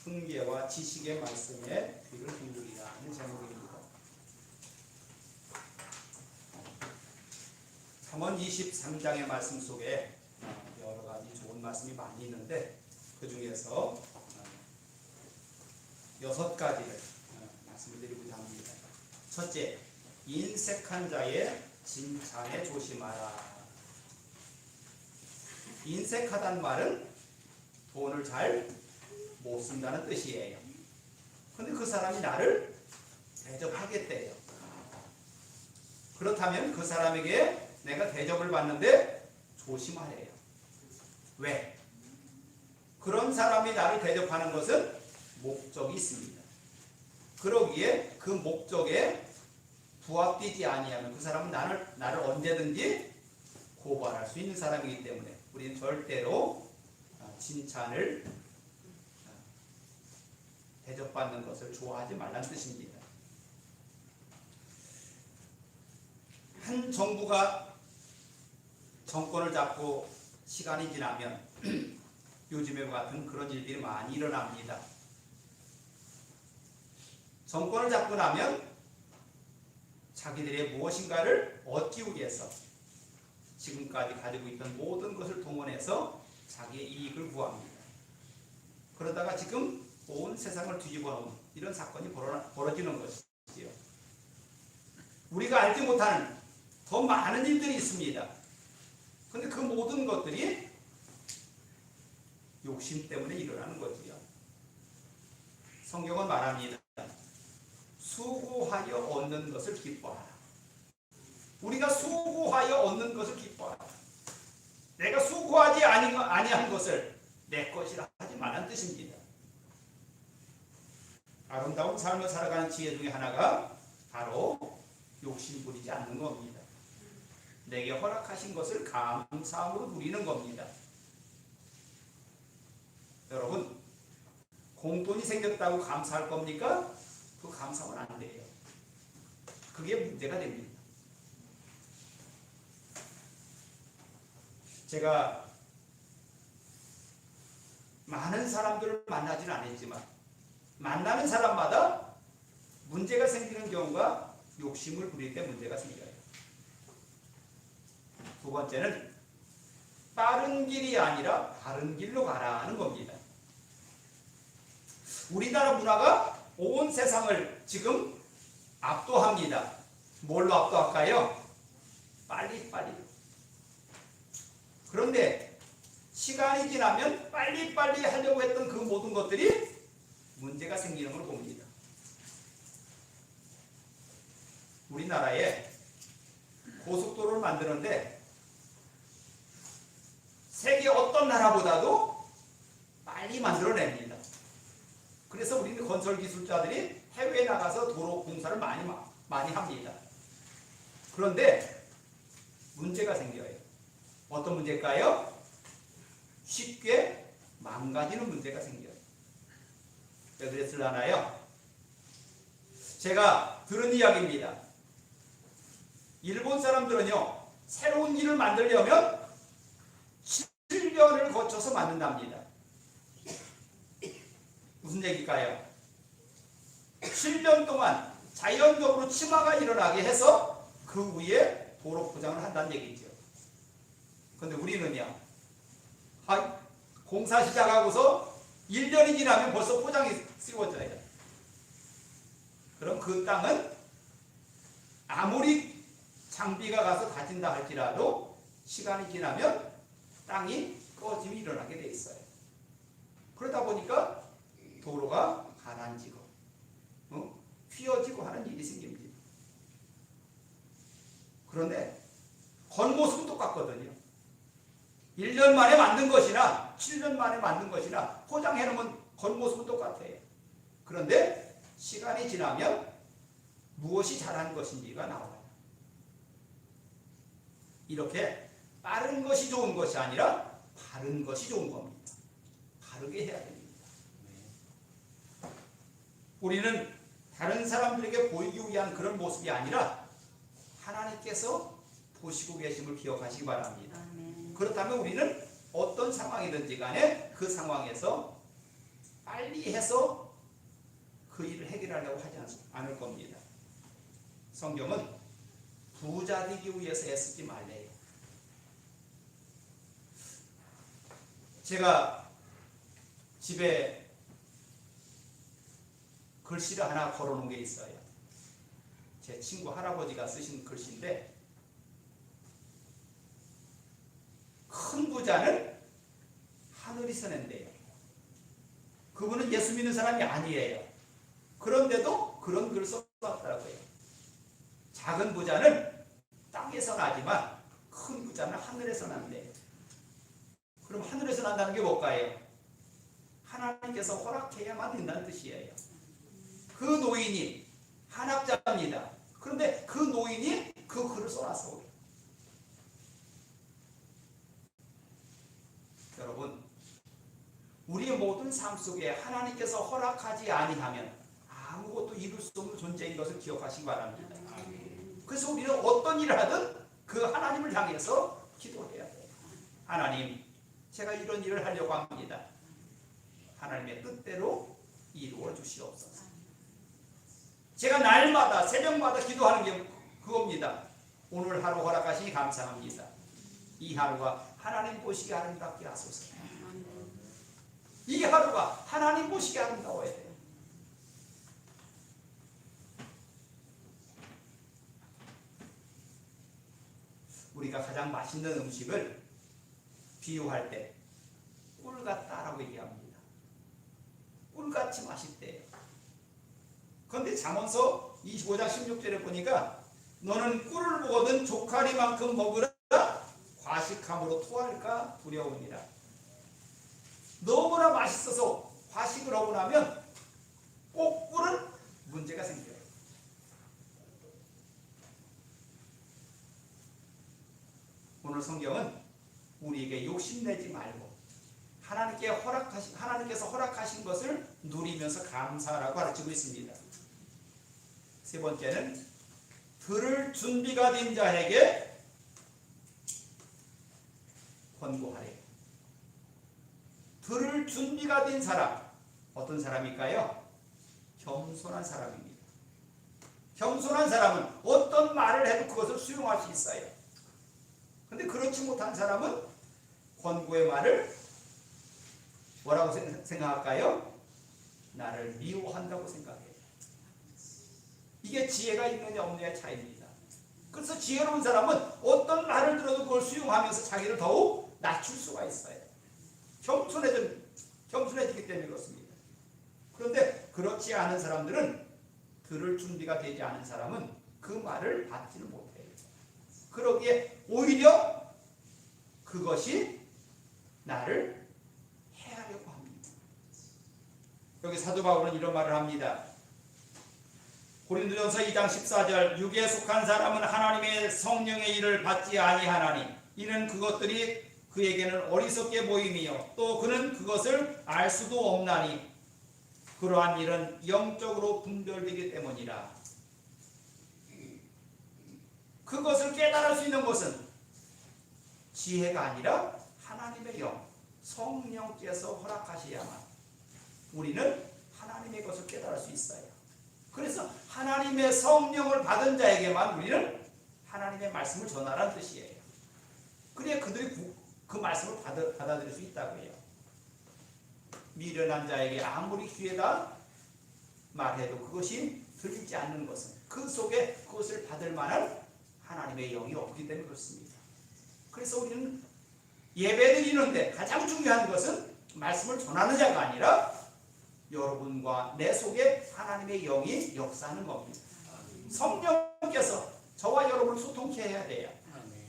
훈계와 지식의 말씀에 귀를 기울이라 하는 제목입니다. 3원 23장의 말씀 속에 여러 가지 좋은 말씀이 많이 있는데 그 중에서 6가지를 말씀을 드리고자 합니다. 첫째, 인색한 자의 진찬에 조심하라. 인색하다는 말은 돈을 잘 못 쓴다는 뜻이에요. 근데 그 사람이 나를 대접하겠대요. 그렇다면 그 사람에게 내가 대접을 받는데 조심하래요. 왜? 그런 사람이 나를 대접하는 것은 목적이 있습니다. 그러기에 그 목적에 부합되지 아니하면 그 사람은 나를 언제든지 고발할 수 있는 사람이기 때문에 우리는 절대로 칭찬을 대접받는 것을 좋아하지 말라는 뜻입니다. 한 정부가 정권을 잡고 시간이 지나면 요즘에 같은 그런 일들이 많이 일어납니다. 정권을 잡고 나면 자기들의 무엇인가를 얻기 위해서 지금까지 가지고 있던 모든 것을 동원해서 자기의 이익을 구합니다. 그러다가 지금 온 세상을 뒤집어 놓은 이런 사건이 벌어지는 것이지요. 우리가 알지 못하는 더 많은 일들이 있습니다. 그런데 그 모든 것들이 욕심 때문에 일어나는 거지요. 성경은 말합니다. 수고하여 얻는 것을 기뻐하라. 우리가 수고하여 얻는 것을 기뻐하라. 내가 수고하지 아니한 것을 내 것이라 하지 말라는 뜻입니다. 아름다운 삶을 살아가는 지혜 중에 하나가 바로 욕심 부리지 않는 겁니다. 내게 허락하신 것을 감사함으로 누리는 겁니다. 여러분, 공돈이 생겼다고 감사할 겁니까? 그 감사는 안 돼요. 그게 문제가 됩니다. 제가 많은 사람들을 만나지는 않았지만 만나는 사람마다 문제가 생기는 경우가 욕심을 부릴 때 문제가 생겨요. 두 번째는 빠른 길이 아니라 바른 길로 가라는 겁니다. 우리나라 문화가 온 세상을 지금 압도합니다. 뭘로 압도할까요? 빨리빨리. 그런데 시간이 지나면 빨리빨리 하려고 했던 그 모든 것들이 문제가 생기는 걸 봅니다. 우리나라에 고속도로를 만드는데 세계 어떤 나라보다도 빨리 만들어냅니다. 그래서 우리는 건설기술자들이 해외에 나가서 도로 공사를 많이 합니다. 그런데 문제가 생겨요. 어떤 문제일까요? 쉽게 망가지는 문제가 생겨요. 왜 그랬을라나요? 제가 들은 이야기입니다. 일본 사람들은요, 새로운 길을 만들려면 7년을 거쳐서 만든답니다. 무슨 얘기일까요? 7년 동안 자연적으로 침하가 일어나게 해서 그 위에 도로 포장을 한다는 얘기죠. 그런데 우리는요, 공사 시작하고서 1년이 지나면 벌써 포장이 씌워져요. 그럼 그 땅은 아무리 장비가 가서 다진다 할지라도 시간이 지나면 땅이 꺼짐이 일어나게 돼 있어요. 그러다 보니까 도로가 가라앉히고 휘어지고 하는 일이 생깁니다. 그런데 겉모습은 똑같거든요. 1년 만에 만든 것이나 7년 만에 만든 것이나 포장해놓으면 겉모습은 똑같아요. 그런데 시간이 지나면 무엇이 잘한 것인지가 나와요. 이렇게 빠른 것이 좋은 것이 아니라 바른 것이 좋은 겁니다. 바르게 해야 됩니다. 우리는 다른 사람들에게 보이기 위한 그런 모습이 아니라 하나님께서 보시고 계심을 기억하시기 바랍니다. 그렇다면 우리는 어떤 상황이든지 간에 그 상황에서 빨리 해서 그 일을 해결하려고 하지 않을 겁니다. 성경은 부자 되기 위해서 애쓰지 말래요. 제가 집에 글씨를 하나 걸어놓은 게 있어요. 제 친구 할아버지가 쓰신 글씨인데, 큰 부자는 하늘이 서는데요. 그분은 예수 믿는 사람이 아니에요. 그런데도 그런 글을 써놨더라고요. 작은 부자는 땅에서 나지만 큰 부자는 하늘에서 난대요. 그럼 하늘에서 난다는 게 뭘까요? 하나님께서 허락해야만 된다는 뜻이에요. 그 노인이 한학자입니다. 그런데 그 노인이 그 글을 써놨어. 여러분, 우리의 모든 삶 속에 하나님께서 허락하지 아니하면 아무것도 이룰 수 없는 존재인 것을 기억하시기 바랍니다. 그래서 우리는 어떤 일을 하든 그 하나님을 향해서 기도해야 돼요. 하나님, 제가 이런 일을 하려고 합니다. 하나님의 뜻대로 이루어 주시옵소서. 제가 날마다 새벽마다 기도하는 게 그겁니다. 오늘 하루 허락하시니 감사합니다. 이 하루가 하나님 보시기에 아름답게 하소서. 이 하루가 하나님 보시기에 아름다워야 돼요. 우리가 가장 맛있는 음식을 비유할 때 꿀 같다라고 얘기합니다. 꿀같이 맛있대요. 그런데 잠언서 25장 16절에 보니까 너는 꿀을 먹거든 조카리만큼 먹으라 과식함으로 토할까 두려우니라. 너무나 맛있어서 과식을 하고 나면 꼭 꿀은 문제가 생겨요. 오늘 성경은 우리에게 욕심내지 말고 하나님께서 허락하신 것을 누리면서 감사하라고 가르치고 있습니다. 세 번째는 들을 준비가 된 자에게 권고하래요. 들을 준비가 된 사람, 어떤 사람일까요? 겸손한 사람입니다. 겸손한 사람은 어떤 말을 해도 그것을 수용할 수 있어요. 그런데 그렇지 못한 사람은 권고의 말을 뭐라고 생각할까요? 나를 미워한다고 생각해요. 이게 지혜가 있느냐 없느냐의 차이입니다. 그래서 지혜로운 사람은 어떤 말을 들어도 그걸 수용하면서 자기를 더욱 낮출 수가 있어요. 겸손해지기 때문에 그렇습니다. 그런데 그렇지 않은 사람들은, 들을 준비가 되지 않은 사람은 그 말을 받지는 못해요. 그러기에 오히려 그것이 나를 해하려고 합니다. 여기 사도 바울은 이런 말을 합니다. 고린도전서 2장 14절, 육에 속한 사람은 하나님의 성령의 일을 받지 아니하나니 이는 그것들이 그에게는 어리석게 보임이요 또 그는 그것을 알 수도 없나니 그러한 일은 영적으로 분별되기 때문이라. 그것을 깨달을 수 있는 것은 지혜가 아니라 하나님의 영, 성령께서 허락하셔야만 우리는 하나님의 것을 깨달을 수 있어요. 그래서 하나님의 성령을 받은 자에게만 우리는 하나님의 말씀을 전하라는 뜻이에요. 그래야 그들이 그 말씀을 받아들일 수 있다고 해요. 미련한 자에게 아무리 귀에다 말해도 그것이 들리지 않는 것은 그 속에 그것을 받을 만한 하나님의 영이 없기 때문에 그렇습니다. 그래서 우리는 예배드리는데 가장 중요한 것은 말씀을 전하는 자가 아니라 여러분과 내 속에 하나님의 영이 역사하는 겁니다. 성령께서 저와 여러분을 소통케 해야 돼요.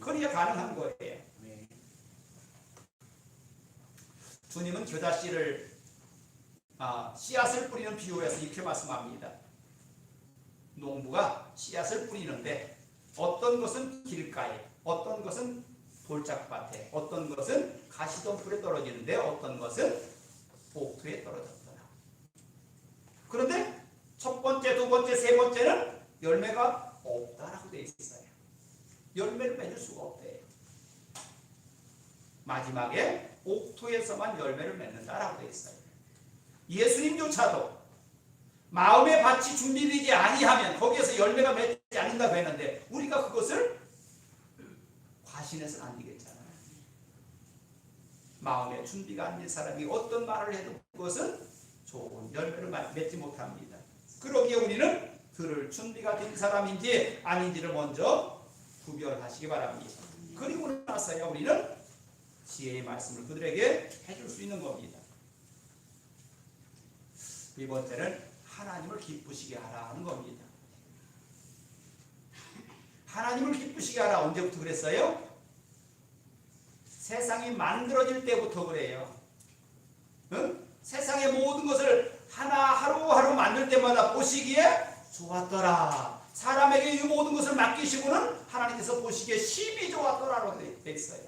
그래야 가능한 거예요. 주님은 겨자씨를 씨앗을 뿌리는 비유에서 이렇게 말씀합니다. 농부가 씨앗을 뿌리는데 어떤 것은 길가에, 어떤 것은 돌짝밭에, 어떤 것은 가시덤불에 떨어지는데 어떤 것은 옥토에 떨어졌더라. 그런데 첫 번째, 두 번째, 세 번째는 열매가 없다라고 되어 있어요. 열매를 맺을 수가 없대요. 마지막에 옥토에서만 열매를 맺는다라고 되어 있어요. 예수님조차도 마음의 밭이 준비되지 아니하면 거기에서 열매가 맺지 않는다고 했는데 우리가 그것을 과신해서는 안 되겠잖아요. 마음의 준비가 안 된 사람이 어떤 말을 해도 그것은 좋은 열매를 맺지 못합니다. 그러기에 우리는 들을 준비가 된 사람인지 아닌지를 먼저 구별하시기 바랍니다. 그리고 나서야 우리는 지혜의 말씀을 그들에게 해줄 수 있는 겁니다. 이 번째는 하나님을 기쁘시게 하라 하는 겁니다. 하나님을 기쁘시게 하라. 언제부터 그랬어요? 세상이 만들어질 때부터 그래요. 응? 세상의 모든 것을 하루하루 만들 때마다 보시기에 좋았더라. 사람에게 이 모든 것을 맡기시고는 하나님께서 보시기에 심히 좋았더라라고 되어 있어요.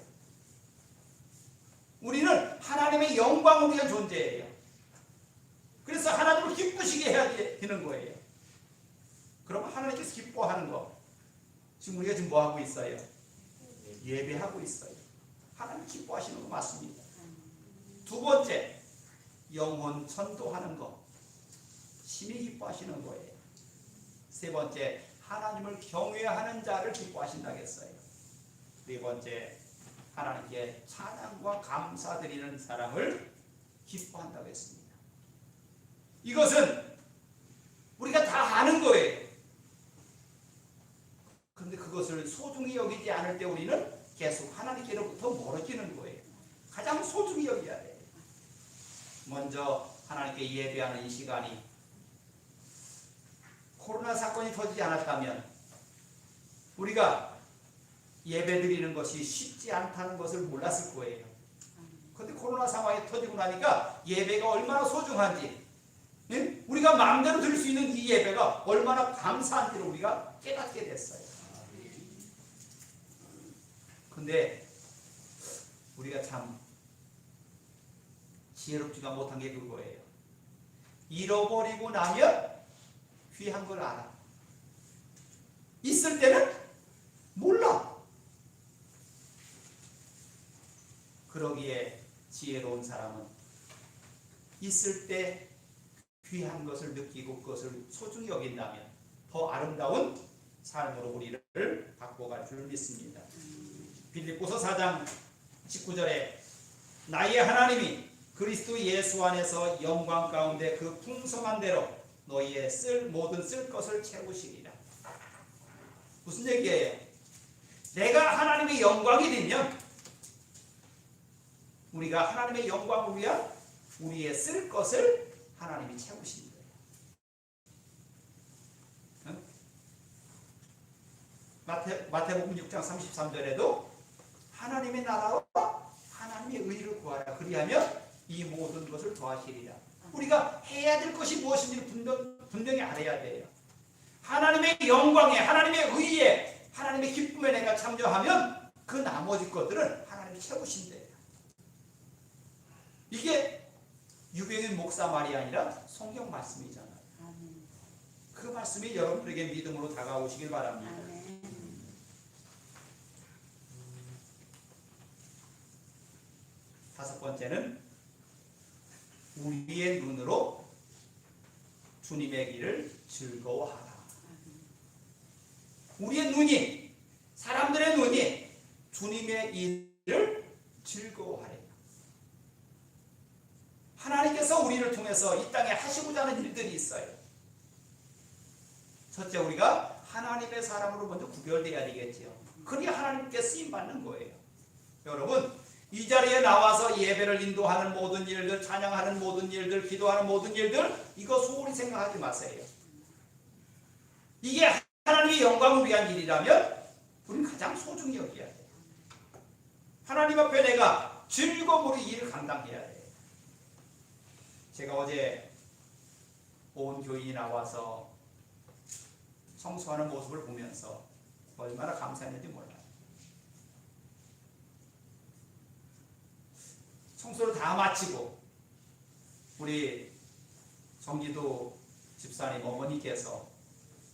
우리는 하나님의 영광을 위한 존재예요. 그래서 하나님을 기쁘시게 해야 되는 거예요. 그럼 하나님께서 기뻐하는 거, 지금 우리가 지금 뭐 하고 있어요? 예배하고 있어요. 하나님 기뻐하시는 거 맞습니다. 두 번째, 영혼 전도하는 거, 심히 기뻐하시는 거예요. 세 번째, 하나님을 경외하는 자를 기뻐하신다고 했어요. 네 번째, 하나님께 찬양과 감사드리는 사람을 기뻐한다고 했습니다. 이것은 우리가 다 아는 거예요. 그런데 그것을 소중히 여기지 않을 때 우리는 계속 하나님께로부터 멀어지는 거예요. 가장 소중히 여겨야 돼요. 먼저 하나님께 예배하는 이 시간이 코로나 사건이 터지지 않았다면 우리가 예배드리는 것이 쉽지 않다는 것을 몰랐을 거예요. 그런데 코로나 상황이 터지고 나니까 예배가 얼마나 소중한지, 우리가 마음대로 드릴 수 있는 이 예배가 얼마나 감사한지를 우리가 깨닫게 됐어요. 근데 우리가 참 지혜롭지가 못한 게 그거예요. 잃어버리고 나면 귀한 걸 알아. 있을 때는 몰라. 그러기에 지혜로운 사람은 있을 때 귀한 것을 느끼고 그것을 소중히 여긴다면 더 아름다운 삶으로 우리를 바꿔갈 줄 믿습니다. 빌립보서 4장 19절에 나의 하나님이 그리스도 예수 안에서 영광 가운데 그 풍성한 대로 너희의 모든 쓸 것을 채우시리라. 무슨 얘기예요? 내가 하나님의 영광이 되면 우리가 하나님의 영광을 위한 우리의 쓸 것을 하나님이 채우시는 거예요. 마태복음 6장 33절에도 하나님의 나라와 하나님의 의를 구하라. 그리하면 이 모든 것을 더하시리라. 우리가 해야 될 것이 무엇인지 분명히 알아야 돼요. 하나님의 영광에, 하나님의 의에, 하나님의 기쁨에 내가 참여하면 그 나머지 것들은 하나님이 채우신대요. 이게 유병인 목사 말이 아니라 성경 말씀이잖아요. 그 말씀이 여러분들에게 믿음으로 다가오시길 바랍니다. 다섯 번째는 우리의 눈으로 주님의 길을 즐거워하라. 우리의 눈이, 사람들의 눈이 주님의 일을 즐거워하래요. 하나님께서 우리를 통해서 이 땅에 하시고자 하는 일들이 있어요. 첫째, 우리가 하나님의 사람으로 먼저 구별되어야 되겠지요. 그래야 하나님께 쓰임받는 거예요. 여러분, 이 자리에 나와서 예배를 인도하는 모든 일들, 찬양하는 모든 일들, 기도하는 모든 일들, 이거 소홀히 생각하지 마세요. 이게 하나님의 영광을 위한 일이라면 우리는 가장 소중히 여겨야 돼요. 하나님 앞에 내가 즐거움으로 이 일을 감당해야 돼요. 제가 어제 온 교인이 나와서 청소하는 모습을 보면서 얼마나 감사했는지 몰라요. 청소를 다 마치고 우리 정기도 집사님 어머니께서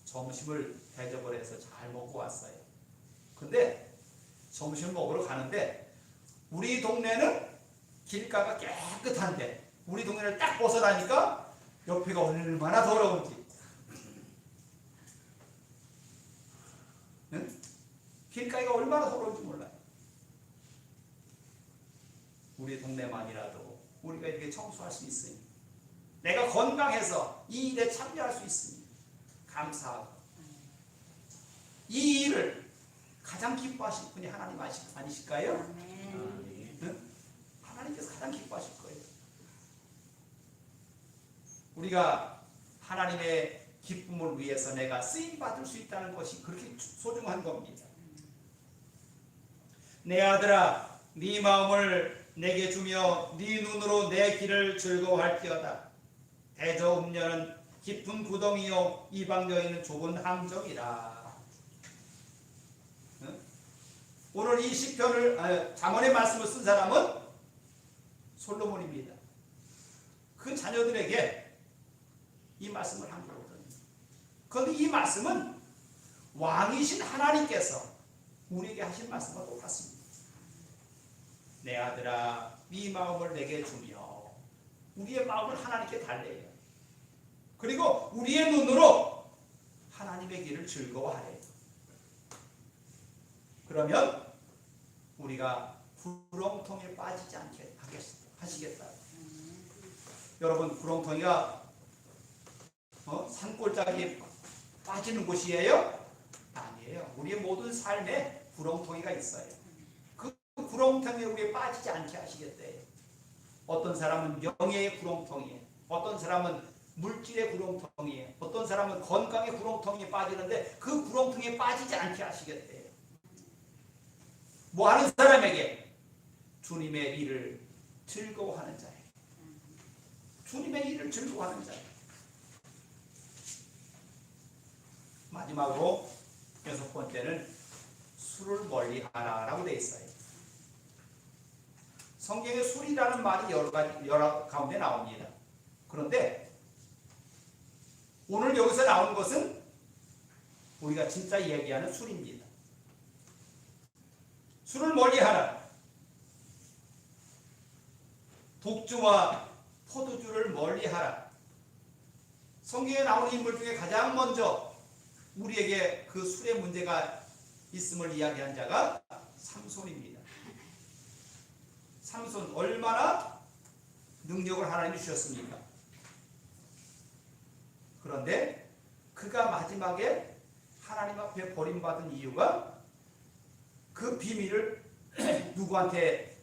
점심을 대접을 해서 잘 먹고 왔어요. 근데 점심을 먹으러 가는데 우리 동네는 길가가 깨끗한데 우리 동네를 딱 벗어나니까 옆에가 얼마나 더러운지. 응? 길가가 얼마나 더러운지 몰라요. 우리 동네만이라도 우리가 이렇게 청소할 수 있으니, 내가 건강해서 이 일에 참여할 수 있으니 감사하고, 이 일을 가장 기뻐하실 분이 하나님 아니실까요? 응? 하나님께서 가장 기뻐하실 거예요. 우리가 하나님의 기쁨을 위해서 내가 쓰임 받을 수 있다는 것이 그렇게 소중한 겁니다. 내 아들아, 네 마음을 내게 주며 네 눈으로 내 길을 즐거워할지어다. 대저 음녀는 깊은 구덩이요 이방 여인은 좁은 함정이라. 오늘 이 시편을 잠언의 말씀을 쓴 사람은 솔로몬입니다. 그 자녀들에게 이 말씀을 한 거거든요. 그런데 이 말씀은 왕이신 하나님께서 우리에게 하신 말씀과 똑같습니다. 내 아들아, 네 마음을 내게 주며, 우리의 마음을 하나님께 달래요. 그리고 우리의 눈으로 하나님의 길을 즐거워하래요. 그러면 우리가 구렁텅이에 빠지지 않게 하시겠다. 여러분, 구렁텅이가 산골짜기에 빠지는 곳이에요? 아니에요. 우리의 모든 삶에 구렁텅이가 있어요. 그 구렁텅이에 우리에 빠지지 않게 하시겠대요. 어떤 사람은 명예의 구렁텅이에, 어떤 사람은 물질의 구렁텅이에, 어떤 사람은 건강의 구렁텅이에 빠지는데 그 구렁텅이에 빠지지 않게 하시겠대요. 뭐 하는 사람에게? 주님의 일을 즐거워하는 자예요. 주님의 일을 즐거워하는 자예요. 마지막으로 6번째는 술을 멀리하라라고 되어 있어요. 성경에 술이라는 말이 여러 가운데 나옵니다. 그런데 오늘 여기서 나온 것은 우리가 진짜 얘기하는 술입니다. 술을 멀리하라. 독주와 포도주를 멀리하라. 성경에 나오는 인물 중에 가장 먼저 우리에게 그 술의 문제가 있음을 이야기한 자가 삼손입니다. 삼손 얼마나 능력을 하나님이 주셨습니까? 그런데 그가 마지막에 하나님 앞에 버림받은 이유가 그 비밀을 누구한테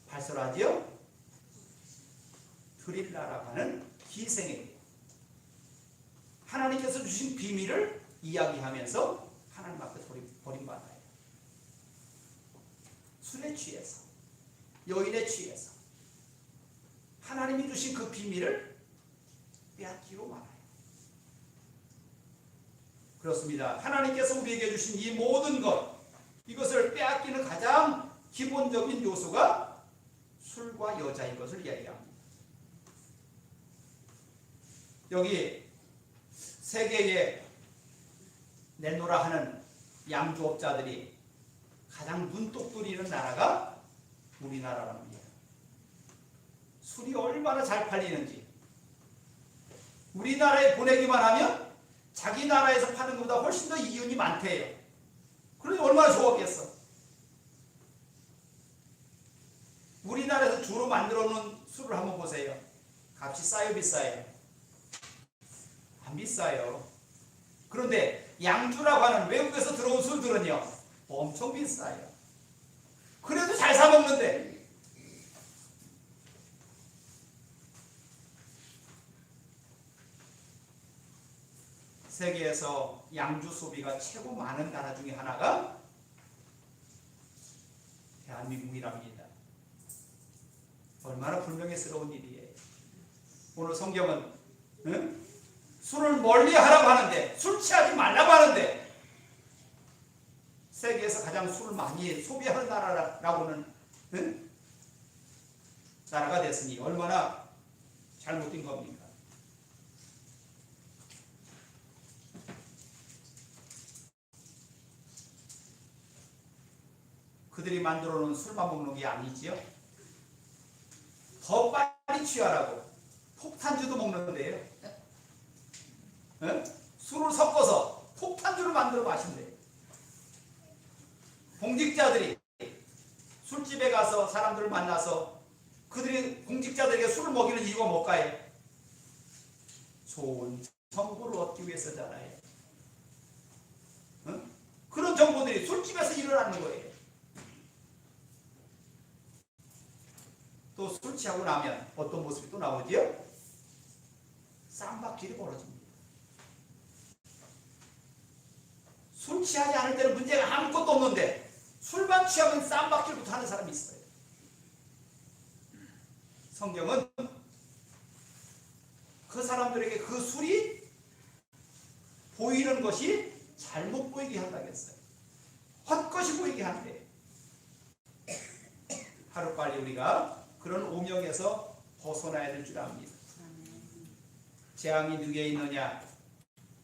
발설하지요? 드릴라라고 하는 기생에게. 하나님께서 주신 비밀을 이야기하면서 하나님 앞에 버림받아요. 술에 취해서, 여인에 취해서 하나님이 주신 그 비밀을 빼앗기고 말아요. 그렇습니다. 하나님께서 우리에게 주신 이 모든 것, 이것을 빼앗기는 가장 기본적인 요소가 술과 여자인 것을 이야기합니다. 여기 세계에 내노라 하는 양주업자들이 가장 눈독 들이는 나라가 우리나라랍니다. 술이 얼마나 잘 팔리는지, 우리나라에 보내기만 하면 자기 나라에서 파는 것보다 훨씬 더 이윤이 많대요. 그러니 얼마나 좋았겠어. 우리나라에서 주로 만들어 놓은 술을 한번 보세요. 값이 싸요, 비싸요? 안 비싸요. 그런데 양주라고 하는 외국에서 들어온 술들은요, 엄청 비싸요. 그래도 잘 사 먹는데. 세계에서 양주 소비가 최고 많은 나라 중에 하나가 대한민국이랍니다. 얼마나 불명예스러운 일이에요. 오늘 성경은 술을 멀리하라고 하는데, 술 취하지 말라고 하는데, 세계에서 가장 술을 많이 소비하는 나라라고는 나라가 됐으니 얼마나 잘못된 겁니까? 그들이 만들어 놓은 술만 먹는 게 아니지요. 더 빨리 취하라고 폭탄주도 먹는데요. 술을 섞어서 폭탄주를 만들어 마신대요. 공직자들이 술집에 가서 사람들을 만나서 그들이 공직자들에게 술을 먹이는 이유가 뭘까요? 좋은 정보를 얻기 위해서잖아요. 그런 정보들이 술집에서 일어나는 거예요. 또 술 취하고 나면 어떤 모습이 또 나오지요? 쌈박질이 벌어집니다. 술 취하지 않을 때는 문제가 아무것도 없는데 술만 취하면 쌈박질부터 하는 사람이 있어요. 성경은 그 사람들에게 그 술이 보이는 것이 잘못 보이게 한다고 했어요. 헛것이 보이게 한대. 하루빨리 우리가 그런 오명에서 벗어나야 될 줄 압니다. 재앙이 누구에 있느냐?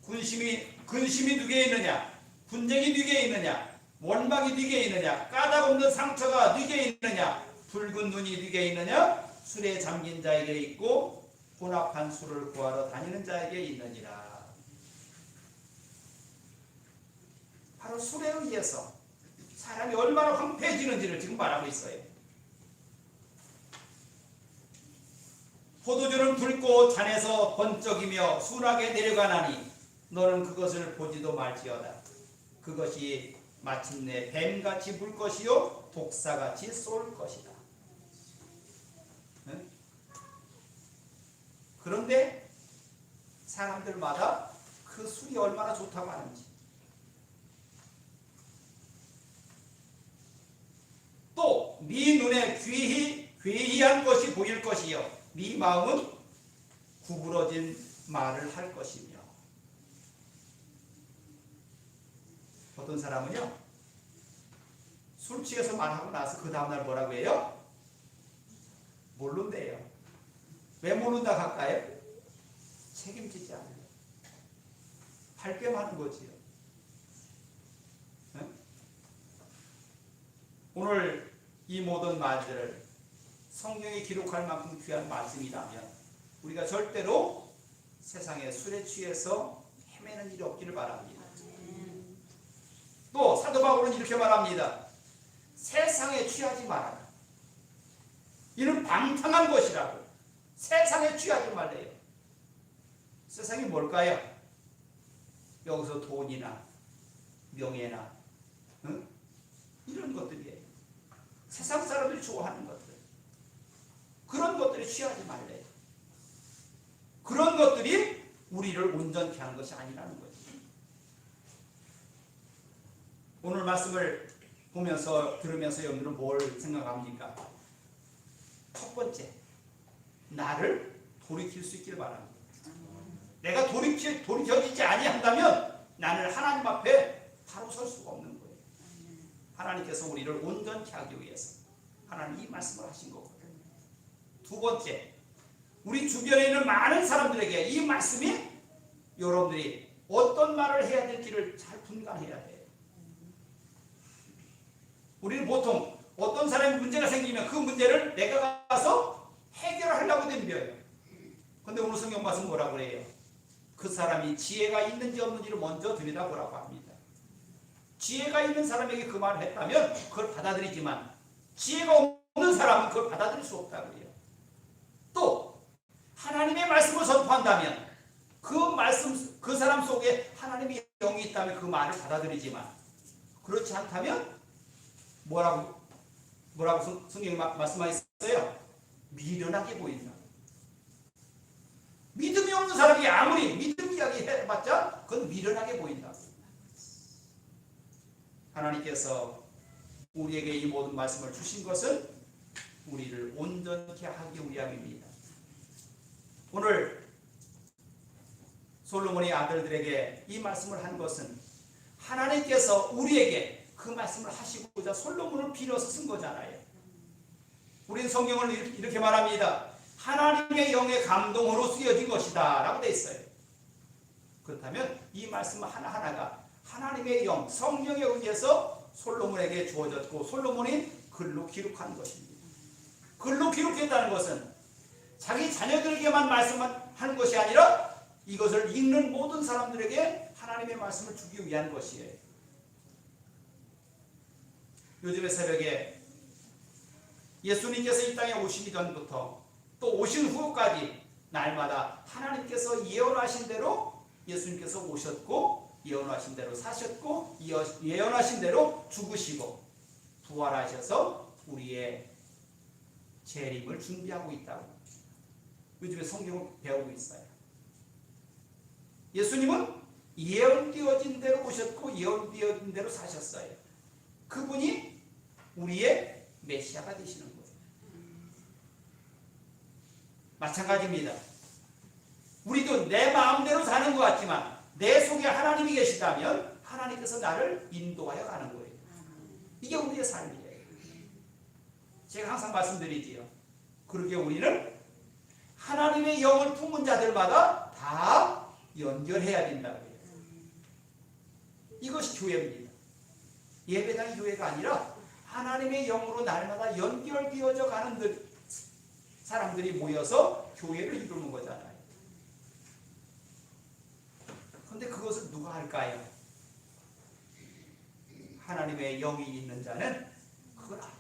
근심이 누구에 있느냐? 분쟁이 누구에 있느냐? 원망이 누구에 있느냐? 까닭 없는 상처가 누구에 있느냐? 붉은 눈이 누구에 있느냐? 술에 잠긴 자에게 있고 혼합한 술을 구하러 다니는 자에게 있느니라. 바로 술에 의해서 사람이 얼마나 황폐해지는지를 지금 말하고 있어요. 포도주는 붉고 잔에서 번쩍이며 순하게 내려가나니 너는 그것을 보지도 말지어다. 그것이 마침내 뱀같이 물 것이요 독사같이 쏠 것이다. 네? 그런데 사람들마다 그 술이 얼마나 좋다고 하는지, 또 네 눈에 괴이한 것이 보일 것이요 네 마음은 구부러진 말을 할 것이며. 어떤 사람은요 술 취해서 말하고 나서 그 다음날 뭐라고 해요? 모른대요. 왜 모른다 할까요? 책임지지 않아요. 발뺌하는 거지요. 네? 오늘 이 모든 말들을 성경이 기록할 만큼 귀한 말씀이라면 우리가 절대로 세상의 술에 취해서 헤매는 일이 없기를 바랍니다. 또 사도 바울은 이렇게 말합니다. 세상에 취하지 말아라. 이는 방탕한 것이라고. 세상에 취하지 말래요. 세상이 뭘까요? 여기서 돈이나 명예나 이런 것들이에요. 세상 사람들이 좋아하는 것들. 그런 것들이 취하지 말래요. 그런 것들이 우리를 온전케 하는 것이 아니라는 거죠. 오늘 말씀을 보면서 들으면서 여러분들은 뭘 생각합니까? 첫 번째, 나를 돌이킬 수 있길 바랍니다. 내가 돌이켜지지 아니한다면 나는 하나님 앞에 바로 설 수가 없는 거예요. 하나님께서 우리를 온전케 하기 위해서 하나님 이 말씀을 하신 거거든요. 두 번째, 우리 주변에 있는 많은 사람들에게 이 말씀이 여러분들이 어떤 말을 해야 될지를 잘 분간해야 돼요. 우리는 보통 어떤 사람이 문제가 생기면 그 문제를 내가 가서 해결하려고 덤벼요. 그런데 오늘 성경 말씀 뭐라고 그래요? 그 사람이 지혜가 있는지 없는지를 먼저 들여다보라고 합니다. 지혜가 있는 사람에게 그 말을 했다면 그걸 받아들이지만 지혜가 없는 사람은 그걸 받아들일 수 없다고 해요. 또 하나님의 말씀을 선포한다면 그 말씀, 그 사람 속에 하나님의 영이 있다면 그 말을 받아들이지만 그렇지 않다면 뭐라고 성경이 말씀하셨어요? 미련하게 보인다. 믿음이 없는 사람이 아무리 믿음 이야기 해봤자 그건 미련하게 보인다. 하나님께서 우리에게 이 모든 말씀을 주신 것은 우리를 온전케 하기 위함입니다. 오늘 솔로몬의 아들들에게 이 말씀을 한 것은 하나님께서 우리에게 그 말씀을 하시고자 솔로몬을 빌어서 쓴 거잖아요. 우리는 성경을 이렇게 말합니다. 하나님의 영의 감동으로 쓰여진 것이다 라고 되어 있어요. 그렇다면 이 말씀 하나하나가 하나님의 영, 성령에 의해서 솔로몬에게 주어졌고 솔로몬이 글로 기록한 것입니다. 글로 기록했다는 것은 자기 자녀들에게만 말씀하는 것이 아니라 이것을 읽는 모든 사람들에게 하나님의 말씀을 주기 위한 것이에요. 요즘의 새벽에 예수님께서 이 땅에 오시기 전부터 또 오신 후까지 날마다 하나님께서 예언하신 대로 예수님께서 오셨고 예언하신 대로 사셨고 예언하신 대로 죽으시고 부활하셔서 우리의 재림을 준비하고 있다고 요즘에 성경을 배우고 있어요. 예수님은 예언되어진 대로 오셨고 예언되어진 대로 사셨어요. 그분이 우리의 메시아가 되시는 거예요. 마찬가지입니다. 우리도 내 마음대로 사는 것 같지만 내 속에 하나님이 계시다면 하나님께서 나를 인도하여 가는 거예요. 이게 우리의 삶이에요. 제가 항상 말씀드리지요. 그렇게 우리는 하나님의 영을 품은 자들마다 다 연결해야 된다고요. 이것이 교회입니다. 예배당이 교회가 아니라 하나님의 영으로 날마다 연결되어져 가는 사람들이 모여서 교회를 이루는 거잖아요. 그런데 그것을 누가 할까요? 하나님의 영이 있는 자는 그걸 알아요.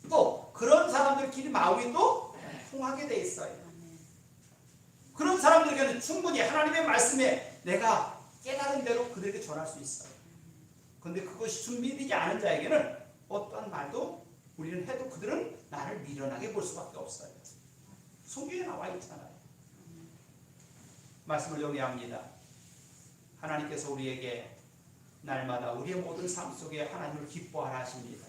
또 그런 사람들끼리 마음이 또 통하게 돼 있어요. 그런 사람들에게는 충분히 하나님의 말씀에 내가 깨달은 대로 그들에게 전할 수 있어요. 그런데 그것이 준비되지 않은 자에게는 어떠한 말도 우리는 해도 그들은 나를 미련하게 볼 수밖에 없어요. 성경에 나와 있잖아요. 말씀을 정리합니다. 하나님께서 우리에게 날마다 우리의 모든 삶 속에 하나님을 기뻐하라 하십니다.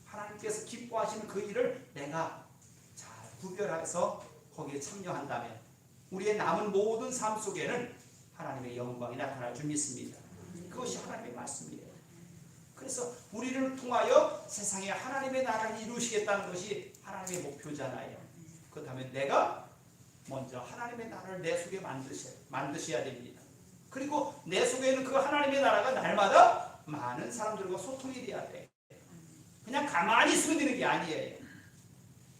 하나님께서 기뻐하시는 그 일을 내가 잘 구별해서 거기에 참여한다면 우리의 남은 모든 삶 속에는 하나님의 영광이 나타날 줄 믿습니다. 그것이 하나님의 말씀이에요. 그래서 우리를 통하여 세상에 하나님의 나라를 이루시겠다는 것이 하나님의 목표잖아요. 그렇다면 내가 먼저 하나님의 나라를 내 속에 만드셔야 됩니다. 그리고 내 속에는 그 하나님의 나라가 날마다 많은 사람들과 소통이 돼야 돼. 그냥 가만히 있으면 되는 게 아니에요.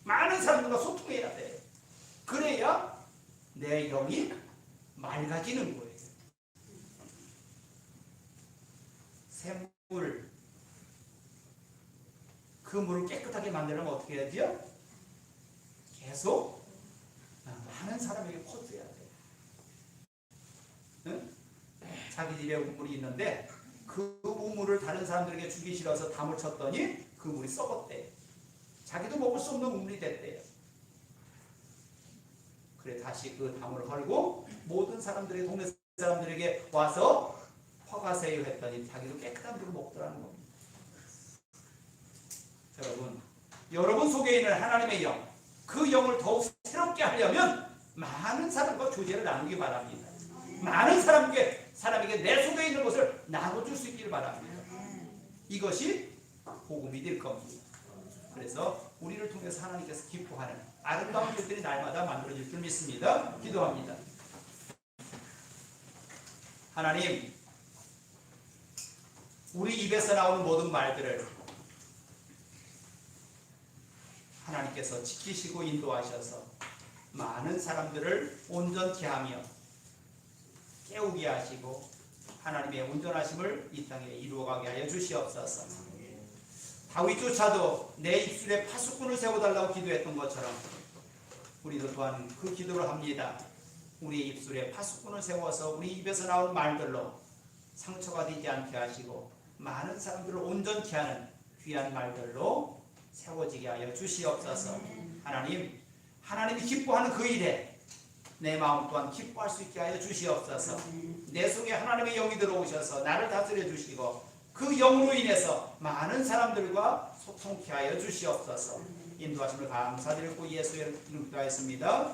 많은 사람들과 소통해야 돼. 그래야 내 영이 맑아지는 거예요. 샘물, 그 물을 깨끗하게 만들려면 어떻게 해야죠? 계속 많은 사람에게 퍼줘야 돼. 응? 자기 집에 우물이 있는데 그 우물을 다른 사람들에게 주기 싫어서 담을 쳤더니 그 물이 썩었대. 자기도 먹을 수 없는 우물이 됐대요. 그래 다시 그 담을 헐고 모든 사람들이 동네 사람들에게 와서 허가세요 했더니 자기도 깨끗한 물을 먹더라는 겁니다. 여러분 속에 있는 하나님의 영, 그 영을 더욱 새롭게 하려면 많은 사람과 교제를 나누기 바랍니다. 많은 사람에게 내 속에 있는 것을 나눠줄 수 있기를 바랍니다. 이것이 복음이 될 겁니다. 그래서 우리를 통해서 하나님께서 기뻐하는 아름다운 일들이 날마다 만들어질 줄 믿습니다. 기도합니다. 하나님, 우리 입에서 나오는 모든 말들을 하나님께서 지키시고 인도하셔서 많은 사람들을 온전케 하며 깨우게 하시고 하나님의 온전하심을 이 땅에 이루어가게 하여 주시옵소서. 다윗조차도 내 입술에 파수꾼을 세워달라고 기도했던 것처럼 우리도 또한 그 기도를 합니다. 우리 입술에 파수꾼을 세워서 우리 입에서 나오는 말들로 상처가 되지 않게 하시고 많은 사람들을 온전케 하는 귀한 말들로 세워지게 하여 주시옵소서. 하나님이 기뻐하는 그 일에 내 마음 또한 기뻐할 수 있게 하여 주시옵소서. 내 속에 하나님의 영이 들어오셔서 나를 다스려 주시고 그 영으로 인해서 많은 사람들과 소통케 하여 주시옵소서. 인도하심을 감사드리고 예수의 이름으로 기도하였습니다.